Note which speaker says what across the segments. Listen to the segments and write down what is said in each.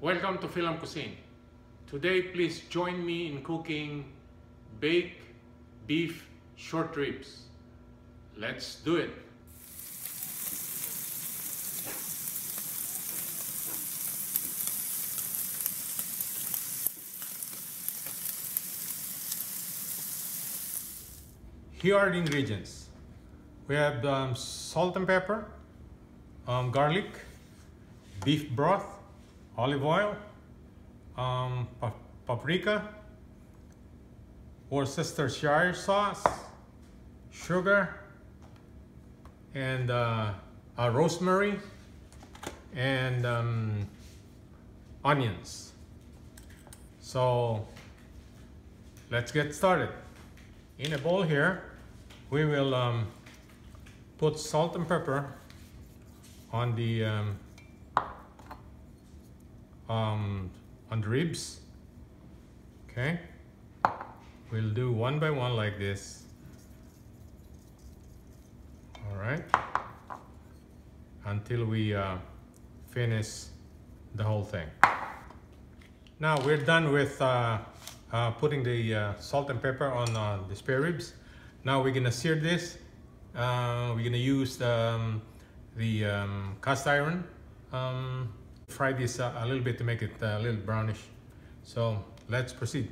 Speaker 1: Welcome to FILAM Cuisine. Today, please join me in cooking baked beef short ribs. Let's do it. Here are the ingredients. We have salt and pepper, garlic, beef broth, olive oil, paprika, Worcestershire sauce, sugar, and rosemary, and onions. So let's get started. In a bowl here, we will put salt and pepper on the ribs. Okay, we'll do one by one like this. All right, until we finish the whole thing. Now we're done with putting the salt and pepper on the spare ribs. Now we're gonna sear this. We're gonna use the cast iron. Fry this a little bit to make it a little brownish. So let's proceed.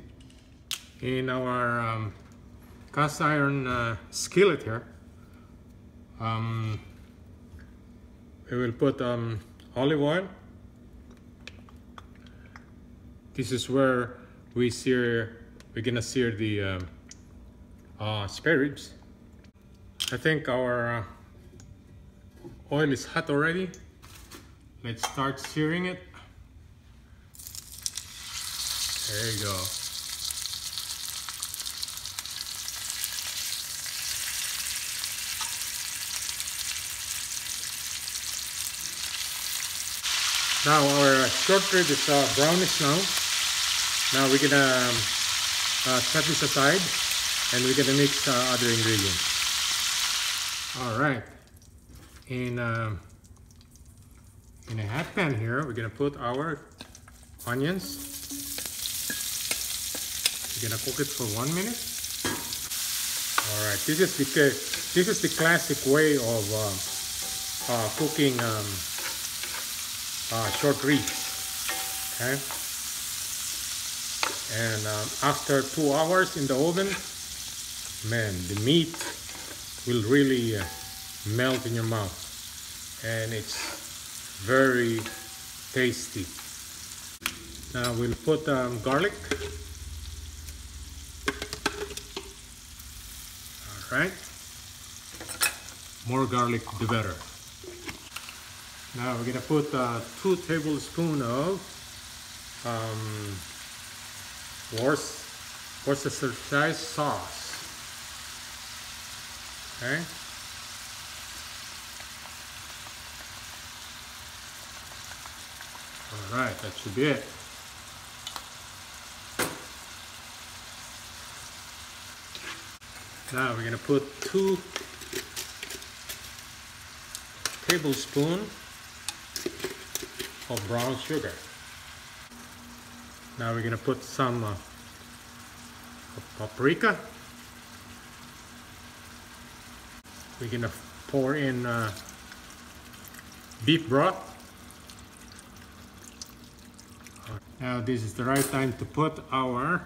Speaker 1: In our cast iron skillet here, we will put olive oil. This is where we're gonna sear the spare ribs. I think our oil is hot already. Let's start searing it. There you go. Now our short rib is brownish now. Now we're gonna set this aside and we're gonna mix other ingredients. All right. In a hot pan here, we're gonna put our onions. We're gonna cook it for 1 minute. All right, this is the classic way of cooking short ribs. Okay, and after 2 hours in the oven, man, the meat will really melt in your mouth, and it's very tasty. Now we'll put garlic. All right, more garlic the better. Now we're gonna put 2 tablespoons of Worcestershire sauce. Okay. All right, that should be it. Now we're gonna put 2 tablespoons of brown sugar. Now we're gonna put some paprika. We're gonna pour in beef broth. Now this is the right time to put our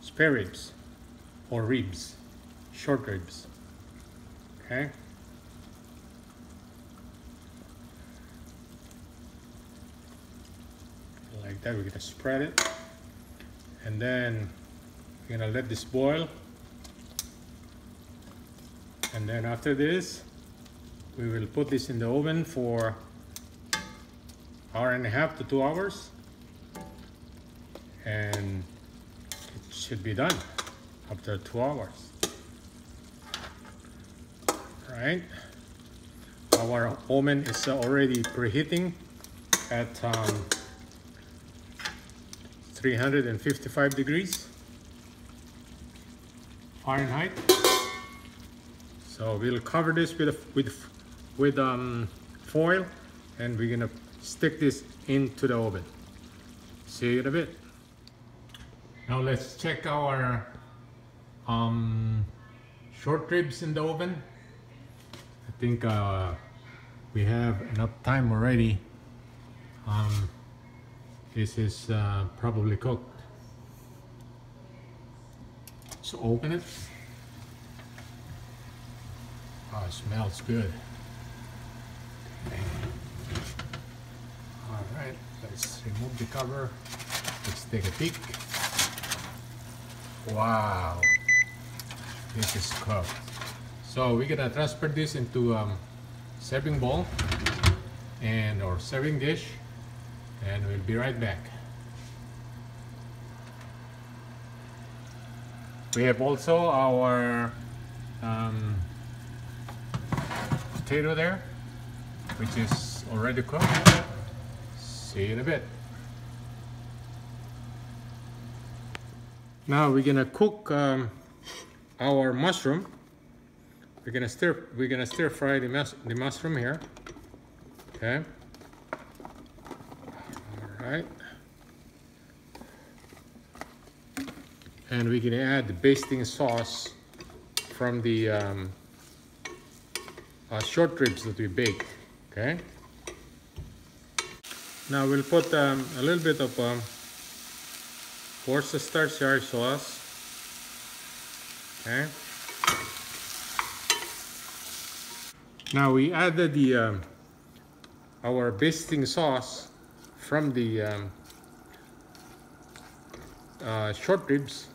Speaker 1: spare ribs or ribs, short ribs. Okay. Like that, we're gonna spread it, and then we're gonna let this boil. And then after this, we will put this in the oven for 1.5 to 2 hours, and it should be done after 2 hours. Right? Our oven is already preheating at 355 degrees Fahrenheit. So we'll cover this with foil, and we're gonna stick this into the oven. See you in a bit. Now let's check our short ribs in the oven. I think we have enough time already. This is probably cooked. So open it. Oh, it smells good. Okay. All right, let's remove the cover. Let's take a peek. Wow, this is cooked. So we're gonna transfer this into serving bowl or serving dish, and we'll be right back. We have also our potato there, which is already cooked. See you in a bit. Now we're gonna cook our mushroom. We're gonna stir fry the mushroom here. Okay. All right. And we're gonna add the basting sauce from the short ribs that we baked. Okay. Now we'll put a little bit of Worcestershire sauce. Okay. Now we added the our basting sauce from the short ribs,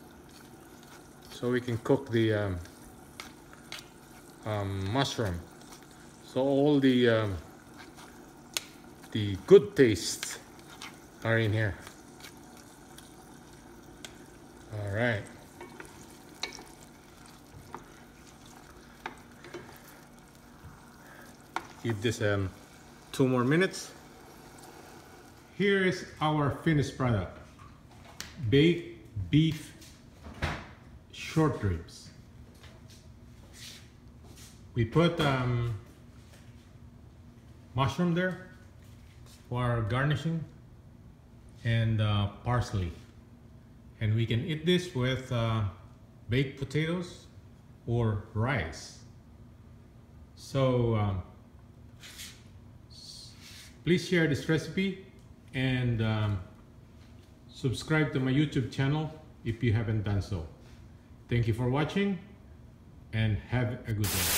Speaker 1: so we can cook the mushroom. So all the good tastes are in here. All right. Give this 2 more minutes. Here is our finished product. Baked beef short ribs. We put mushroom there for garnishing and parsley. And we can eat this with baked potatoes or rice. So please share this recipe and subscribe to my YouTube channel if you haven't done so. Thank you for watching and have a good day.